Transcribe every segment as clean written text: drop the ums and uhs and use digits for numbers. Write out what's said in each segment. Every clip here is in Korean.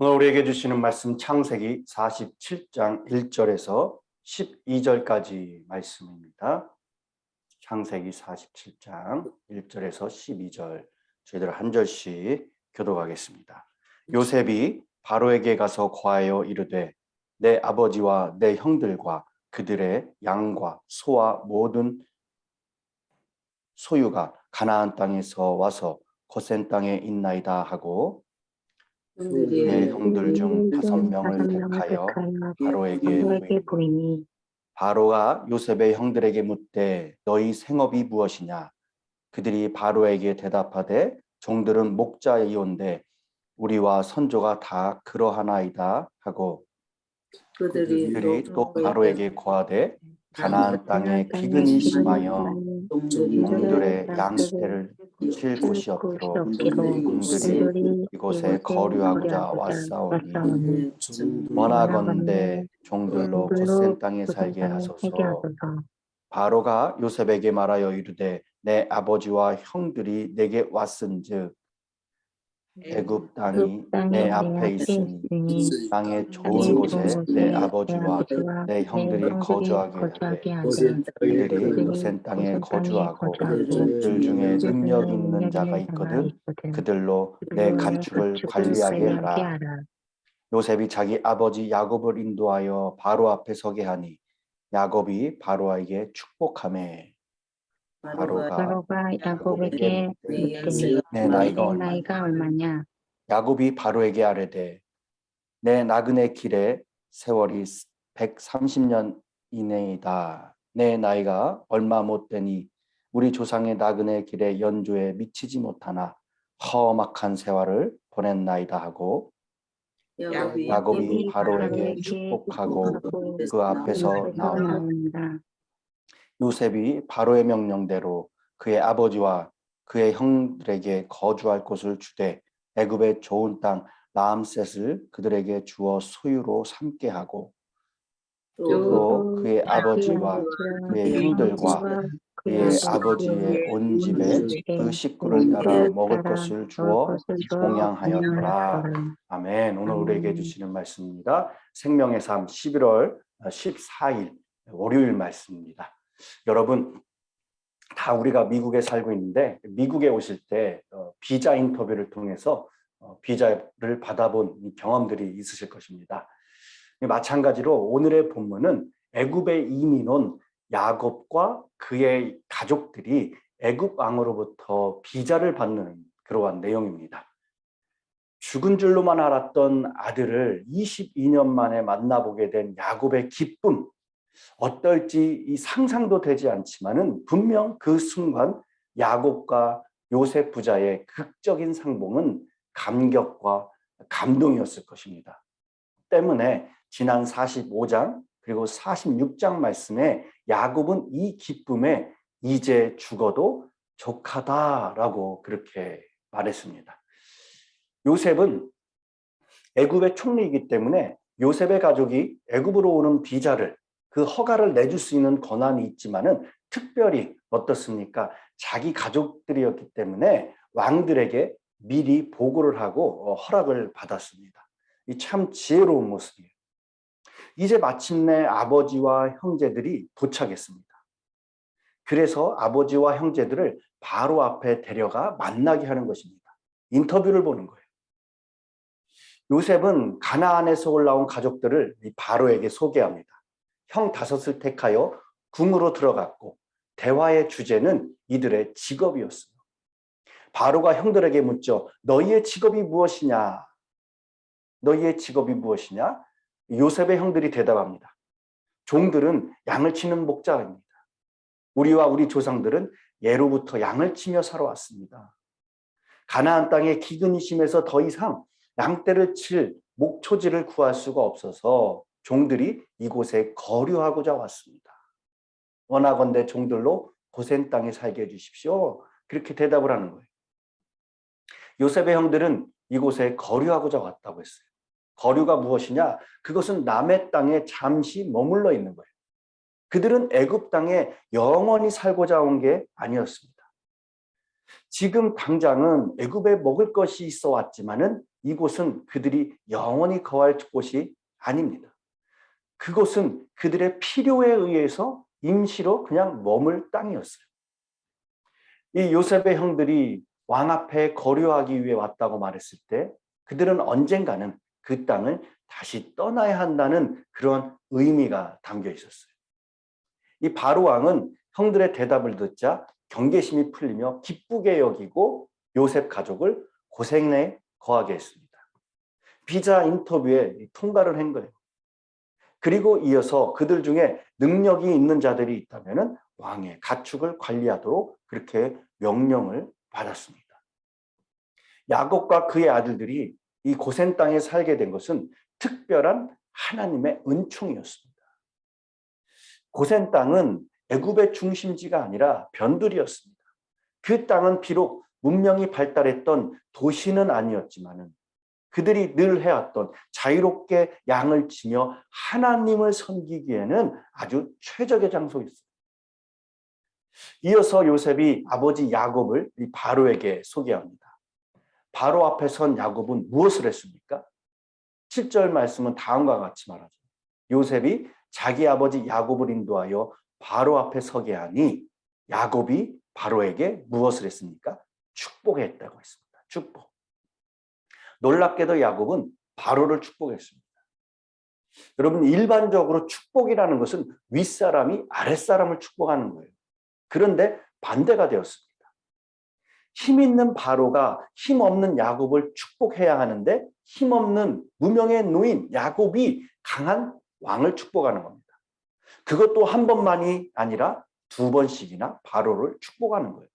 오늘 우리에게 주시는 말씀 창세기 47장 1절에서 12절까지 말씀입니다. 창세기 47장 1절에서 12절 저희들 한 절씩 교독하겠습니다. 요셉이 바로에게 가서 고하여 이르되 내 아버지와 내 형들과 그들의 양과 소와 모든 소유가 가나안 땅에서 와서 고센 땅에 있나이다 하고 내 형들 중 5명을 택하여 바로에게 보이니 바로가 요셉의 형들에게 묻되 너희 생업이 무엇이냐? 그들이 바로에게 대답하되 종들은 목자이온데 우리와 선조가 다 그러하나이다 하고 그들이 또 바로에게 고하되 가나안 땅에 기근이 심하여 종들의 양떼를 칠 곳이 없기로 종들이 이곳에 거류하고자 왔사오니 원하건대 종들로 고센 땅에 살게 하소서. 바로가 요셉에게 말하여 이르되 내 아버지와 형들이 내게 왔은즉 애굽 땅이 내 앞에 있으니 땅의 좋은 곳에 내 아버지와 내 형들이 거주하게 하되 그들이 고센 땅에 거주하고 그들 중에 능력 있는 자가 있거든 그들로 내 가축을 관리하게 하라. 요셉이 자기 아버지 야곱을 인도하여 바로 앞에 서게 하니 야곱이 바로에게 축복하매 바로가 야곱에게 묻되 내 나이가 얼마냐? 야곱이 바로에게 아뢰되 내 나그네 길의 세월이 130년 이내이다. 내 나이가 얼마 못 되니 우리 조상의 나그네 길의 연조에 미치지 못하나 험악한 세월을 보냈나이다 하고 야곱이 바로에게 축복하고 그 앞에서 나온다. 요셉이 바로의 명령대로 그의 아버지와 그의 형들에게 거주할 곳을 주되 애굽의 좋은 땅 라암셋을 그들에게 주어 소유로 삼게 하고 또 그의 아버지와 그의 형들과 그의 아버지의 온 집에 그 식구를 따라 먹을 것을 주어 공양하였더라. 아멘. 오늘 우리에게 주시는 말씀입니다. 생명의 삶 11월 14일 월요일 말씀입니다. 여러분 다 우리가 미국에 살고 있는데 미국에 오실 때 비자 인터뷰를 통해서 비자를 받아본 경험들이 있으실 것입니다. 마찬가지로 오늘의 본문은 애굽에 이민 온 야곱과 그의 가족들이 애굽 왕으로부터 비자를 받는 그러한 내용입니다. 죽은 줄로만 알았던 아들을 22년 만에 만나보게 된 야곱의 기쁨, 어떨지 이 상상도 되지 않지만은 분명 그 순간 야곱과 요셉 부자의 극적인 상봉은 감격과 감동이었을 것입니다. 때문에 지난 45장 그리고 46장 말씀에 야곱은 이 기쁨에 이제 죽어도 족하다라고 그렇게 말했습니다. 요셉은 애굽의 총리이기 때문에 요셉의 가족이 애굽으로 오는 비자를 그 허가를 내줄 수 있는 권한이 있지만은 특별히 어떻습니까? 자기 가족들이었기 때문에 왕들에게 미리 보고를 하고 허락을 받았습니다. 이 참 지혜로운 모습이에요. 이제 마침내 아버지와 형제들이 도착했습니다. 그래서 아버지와 형제들을 바로 앞에 데려가 만나게 하는 것입니다. 인터뷰를 보는 거예요. 요셉은 가나안에서 올라온 가족들을 바로에게 소개합니다. 형 5을 택하여 궁으로 들어갔고 대화의 주제는 이들의 직업이었어요. 바로가 형들에게 묻죠. 너희의 직업이 무엇이냐? 너희의 직업이 무엇이냐? 요셉의 형들이 대답합니다. 종들은 양을 치는 목자입니다. 우리와 우리 조상들은 예로부터 양을 치며 살아왔습니다. 가나안 땅에 기근이 심해서 더 이상 양떼를 칠 목초지를 구할 수가 없어서 종들이 이곳에 거류하고자 왔습니다. 원하건대 종들로 고센 땅에 살게 해주십시오. 그렇게 대답을 하는 거예요. 요셉의 형들은 이곳에 거류하고자 왔다고 했어요. 거류가 무엇이냐? 그것은 남의 땅에 잠시 머물러 있는 거예요. 그들은 애굽 땅에 영원히 살고자 온 게 아니었습니다. 지금 당장은 애굽에 먹을 것이 있어 왔지만은 이곳은 그들이 영원히 거할 곳이 아닙니다. 그곳은 그들의 필요에 의해서 임시로 그냥 머물 땅이었어요. 이 요셉의 형들이 왕 앞에 거류하기 위해 왔다고 말했을 때 그들은 언젠가는 그 땅을 다시 떠나야 한다는 그런 의미가 담겨 있었어요. 이 바로 왕은 형들의 대답을 듣자 경계심이 풀리며 기쁘게 여기고 요셉 가족을 고생에 거하게 했습니다. 비자 인터뷰에 통과를 한 거예요. 그리고 이어서 그들 중에 능력이 있는 자들이 있다면 왕의 가축을 관리하도록 그렇게 명령을 받았습니다. 야곱과 그의 아들들이 이 고센 땅에 살게 된 것은 특별한 하나님의 은총이었습니다. 고센 땅은 애굽의 중심지가 아니라 변두리였습니다. 그 땅은 비록 문명이 발달했던 도시는 아니었지만 그들이 늘 해왔던 자유롭게 양을 치며 하나님을 섬기기에는 아주 최적의 장소였습니다. 이어서 요셉이 아버지 야곱을 이 바로에게 소개합니다. 바로 앞에 선 야곱은 무엇을 했습니까? 7절 말씀은 다음과 같이 말하죠. 요셉이 자기 아버지 야곱을 인도하여 바로 앞에 서게 하니 야곱이 바로에게 무엇을 했습니까? 축복했다고 했습니다. 축복. 놀랍게도 야곱은 바로를 축복했습니다. 여러분, 일반적으로 축복이라는 것은 윗사람이 아랫사람을 축복하는 거예요. 그런데 반대가 되었습니다. 힘 있는 바로가 힘 없는 야곱을 축복해야 하는데 힘 없는 무명의 노인 야곱이 강한 왕을 축복하는 겁니다. 그것도 한 번만이 아니라 두 번씩이나 바로를 축복하는 거예요.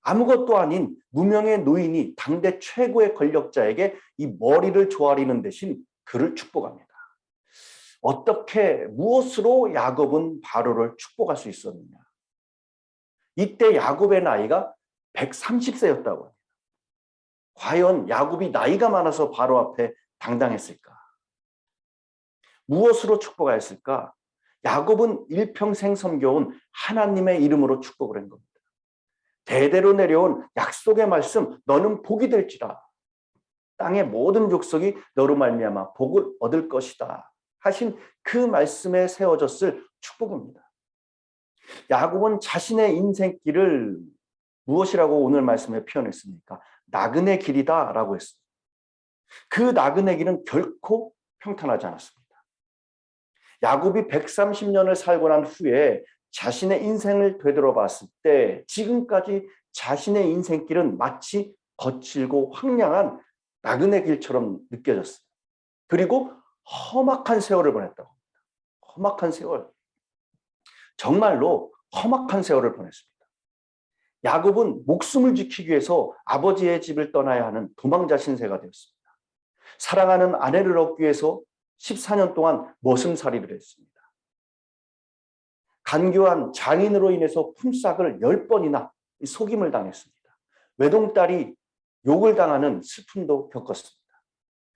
아무것도 아닌 무명의 노인이 당대 최고의 권력자에게 이 머리를 조아리는 대신 그를 축복합니다. 어떻게 무엇으로 야곱은 바로를 축복할 수 있었느냐? 이때 야곱의 나이가 130세였다고 합니다. 과연 야곱이 나이가 많아서 바로 앞에 당당했을까? 무엇으로 축복하였을까? 야곱은 일평생 섬겨온 하나님의 이름으로 축복을 한 겁니다. 대대로 내려온 약속의 말씀, 너는 복이 될지라. 땅의 모든 족속이 너로 말미암아 복을 얻을 것이다 하신 그 말씀에 세워졌을 축복입니다. 야곱은 자신의 인생길을 무엇이라고 오늘 말씀에 표현했습니까? 나그네 길이다라고 했습니다. 그 나그네 길은 결코 평탄하지 않았습니다. 야곱이 130년을 살고 난 후에 자신의 인생을 되돌아봤을 때 지금까지 자신의 인생길은 마치 거칠고 황량한 나그네 길처럼 느껴졌어요. 그리고 험악한 세월을 보냈다고 합니다. 험악한 세월. 정말로 험악한 세월을 보냈습니다. 야곱은 목숨을 지키기 위해서 아버지의 집을 떠나야 하는 도망자 신세가 되었습니다. 사랑하는 아내를 얻기 위해서 14년 동안 머슴살이를 했습니다. 간교한 장인으로 인해서 품삯을 10번이나 속임을 당했습니다. 외동딸이 욕을 당하는 슬픔도 겪었습니다.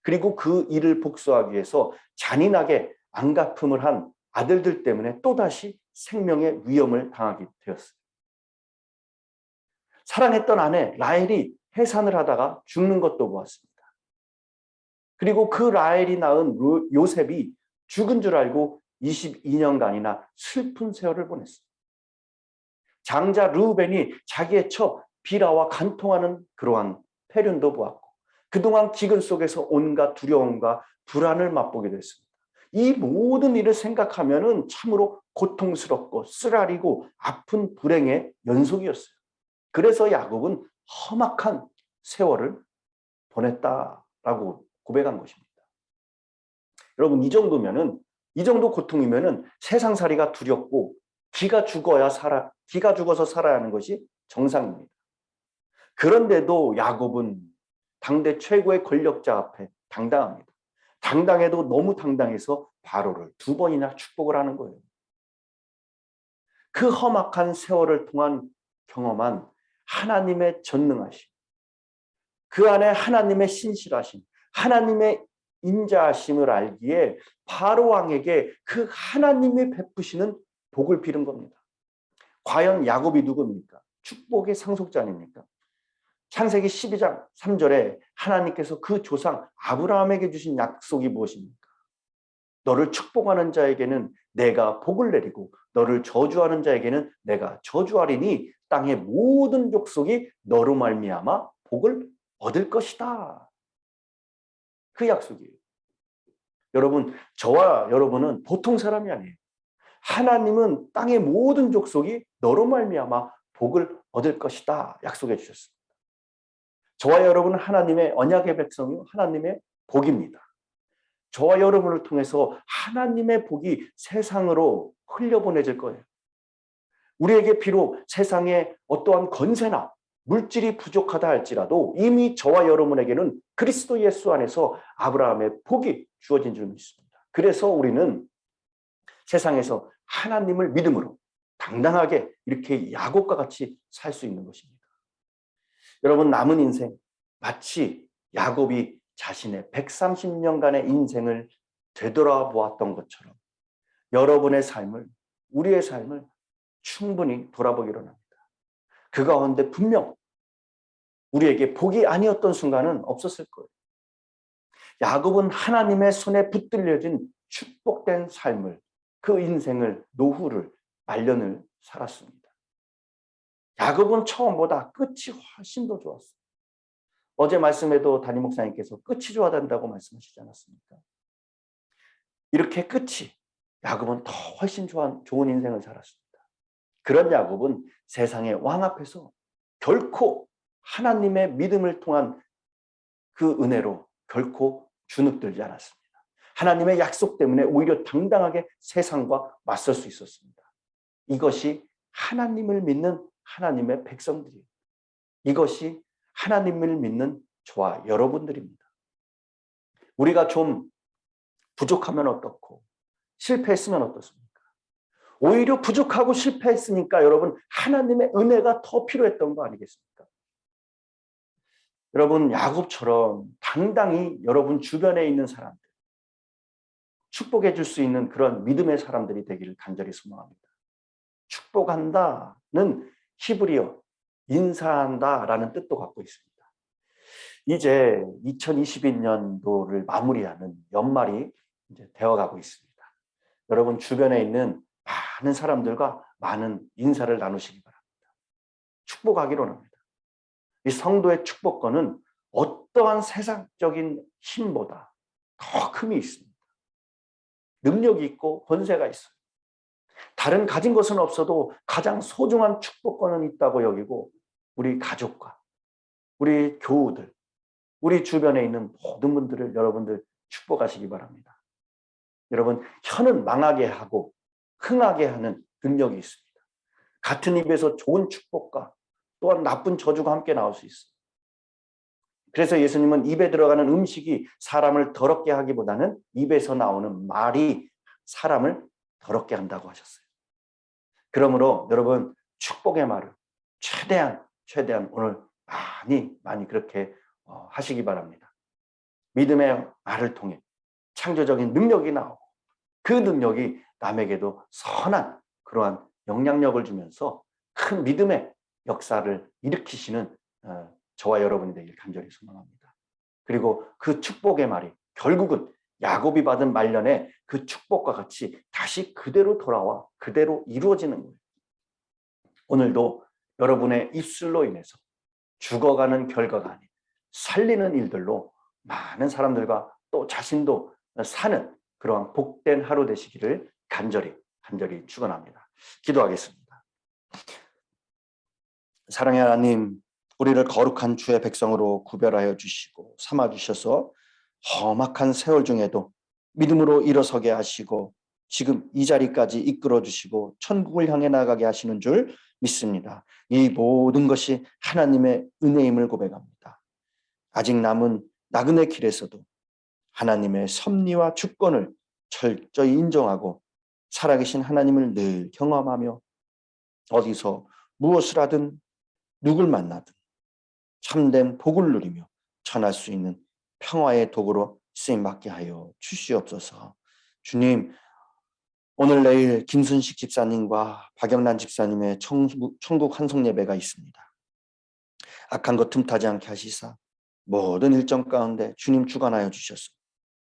그리고 그 일을 복수하기 위해서 잔인하게 안갚음을 한 아들들 때문에 또다시 생명의 위험을 당하게 되었어요. 사랑했던 아내 라헬이 해산을 하다가 죽는 것도 보았습니다. 그리고 그 라헬이 낳은 요셉이 죽은 줄 알고 22년간이나 슬픈 세월을 보냈어요. 장자 르우벤이 자기의 첩 비라와 간통하는 그러한 패륜도 보았고 그동안 기근 속에서 온갖 두려움과 불안을 맛보기도 했습니다. 이 모든 일을 생각하면 참으로 고통스럽고 쓰라리고 아픈 불행의 연속이었어요. 그래서 야곱은 험악한 세월을 보냈다라고 고백한 것입니다. 여러분, 이 정도 고통이면은 세상살이가 두렵고 기가 죽어서 살아야 하는 것이 정상입니다. 그런데도 야곱은 당대 최고의 권력자 앞에 당당합니다. 당당해도 너무 당당해서 바로를 2번이나 축복을 하는 거예요. 그 험악한 세월을 통한 경험한 하나님의 전능하심, 그 안에 하나님의 신실하심, 하나님의 인자하심을 알기에 바로 왕에게 그 하나님이 베푸시는 복을 빌은 겁니다. 과연 야곱이 누굽니까? 축복의 상속자 아닙니까? 창세기 12장 3절에 하나님께서 그 조상 아브라함에게 주신 약속이 무엇입니까? 너를 축복하는 자에게는 내가 복을 내리고 너를 저주하는 자에게는 내가 저주하리니 땅의 모든 족속이 너로 말미암아 복을 얻을 것이다. 그 약속이에요. 여러분, 저와 여러분은 보통 사람이 아니에요. 하나님은 땅의 모든 족속이 너로 말미암아 복을 얻을 것이다 약속해 주셨습니다. 저와 여러분은 하나님의 언약의 백성이요 하나님의 복입니다. 저와 여러분을 통해서 하나님의 복이 세상으로 흘려보내질 거예요. 우리에게 비록 세상에 어떠한 권세나 물질이 부족하다 할지라도 이미 저와 여러분에게는 그리스도 예수 안에서 아브라함의 복이 주어진 줄 믿습니다. 그래서 우리는 세상에서 하나님을 믿음으로 당당하게 이렇게 야곱과 같이 살 수 있는 것입니다. 여러분, 남은 인생 마치 야곱이 자신의 130년간의 인생을 되돌아보았던 것처럼 여러분의 삶을, 우리의 삶을 충분히 돌아보기로 합니다. 그 가운데 분명 우리에게 복이 아니었던 순간은 없었을 거예요. 야곱은 하나님의 손에 붙들려진 축복된 삶을, 그 인생을, 노후를, 말년을 살았습니다. 야곱은 처음보다 끝이 훨씬 더 좋았어요. 어제 말씀에도 담임 목사님께서 끝이 좋아한다고 말씀하시지 않았습니까? 이렇게 끝이, 야곱은 더 훨씬 좋은 인생을 살았습니다. 그런 야곱은 세상의 왕 앞에서 결코 하나님의 믿음을 통한 그 은혜로 결코 주눅들지 않았습니다. 하나님의 약속 때문에 오히려 당당하게 세상과 맞설 수 있었습니다. 이것이 하나님을 믿는 하나님의 백성들이에요. 이것이 하나님을 믿는 저와 여러분들입니다. 우리가 좀 부족하면 어떻고 실패했으면 어떻습니까? 오히려 부족하고 실패했으니까 여러분 하나님의 은혜가 더 필요했던 거 아니겠습니까? 여러분, 야곱처럼 당당히 여러분 주변에 있는 사람들 축복해 줄 수 있는 그런 믿음의 사람들이 되기를 간절히 소망합니다. 축복한다는 히브리어 인사한다라는 뜻도 갖고 있습니다. 이제 2021년도를 마무리하는 연말이 이제 되어가고 있습니다. 여러분 주변에 있는 많은 사람들과 많은 인사를 나누시기 바랍니다. 축복하기로 합니다. 이 성도의 축복권은 어떠한 세상적인 힘보다 더 큼이 있습니다. 능력이 있고 권세가 있어요. 다른 가진 것은 없어도 가장 소중한 축복권은 있다고 여기고 우리 가족과 우리 교우들, 우리 주변에 있는 모든 분들을 여러분들 축복하시기 바랍니다. 여러분, 혀는 망하게 하고 흥하게 하는 능력이 있습니다. 같은 입에서 좋은 축복과 또한 나쁜 저주가 함께 나올 수 있습니다. 그래서 예수님은 입에 들어가는 음식이 사람을 더럽게 하기보다는 입에서 나오는 말이 사람을 더럽게 한다고 하셨어요. 그러므로 여러분 축복의 말을 최대한 오늘 많이 그렇게 하시기 바랍니다. 믿음의 말을 통해 창조적인 능력이 나오고 그 능력이 남에게도 선한 그러한 영향력을 주면서 큰 믿음의 역사를 일으키시는 저와 여러분이 되길 간절히 소망합니다. 그리고 그 축복의 말이 결국은 야곱이 받은 말년에 그 축복과 같이 다시 그대로 돌아와 그대로 이루어지는 거예요. 오늘도 여러분의 입술로 인해서 죽어가는 결과가 아닌 살리는 일들로 많은 사람들과 또 자신도 사는 그러한 복된 하루 되시기를 간절히 축원합니다. 기도하겠습니다. 사랑의 하나님, 우리를 거룩한 주의 백성으로 구별하여 주시고 삼아 주셔서 험악한 세월 중에도 믿음으로 일어서게 하시고 지금 이 자리까지 이끌어 주시고 천국을 향해 나가게 하시는 줄 믿습니다. 이 모든 것이 하나님의 은혜임을 고백합니다. 아직 남은 나그네 길에서도 하나님의 섭리와 주권을 철저히 인정하고 살아계신 하나님을 늘 경험하며 어디서 무엇을 하든 누굴 만나든 참된 복을 누리며 전할 수 있는 평화의 도구로 쓰임받게 하여 주시옵소서. 주님, 오늘 내일 김순식 집사님과 박영란 집사님의 천국 환송 예배가 있습니다. 악한 것 틈타지 않게 하시사 모든 일정 가운데 주님 주관하여 주셔서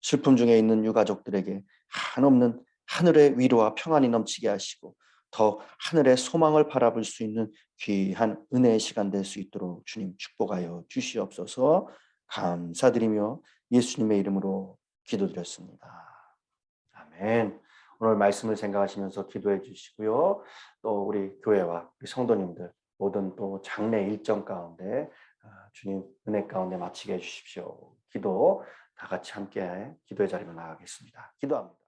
슬픔 중에 있는 유가족들에게 한없는 하늘의 위로와 평안이 넘치게 하시고 더 하늘의 소망을 바라볼 수 있는 귀한 은혜의 시간 될 수 있도록 주님 축복하여 주시옵소서. 감사드리며 예수님의 이름으로 기도드렸습니다. 아멘. 오늘 말씀을 생각하시면서 기도해 주시고요. 또 우리 교회와 우리 성도님들 모든 또 장래 일정 가운데 주님 은혜 가운데 마치게 해 주십시오. 기도 다 같이 함께 기도의 자리로 나가겠습니다. 기도합니다.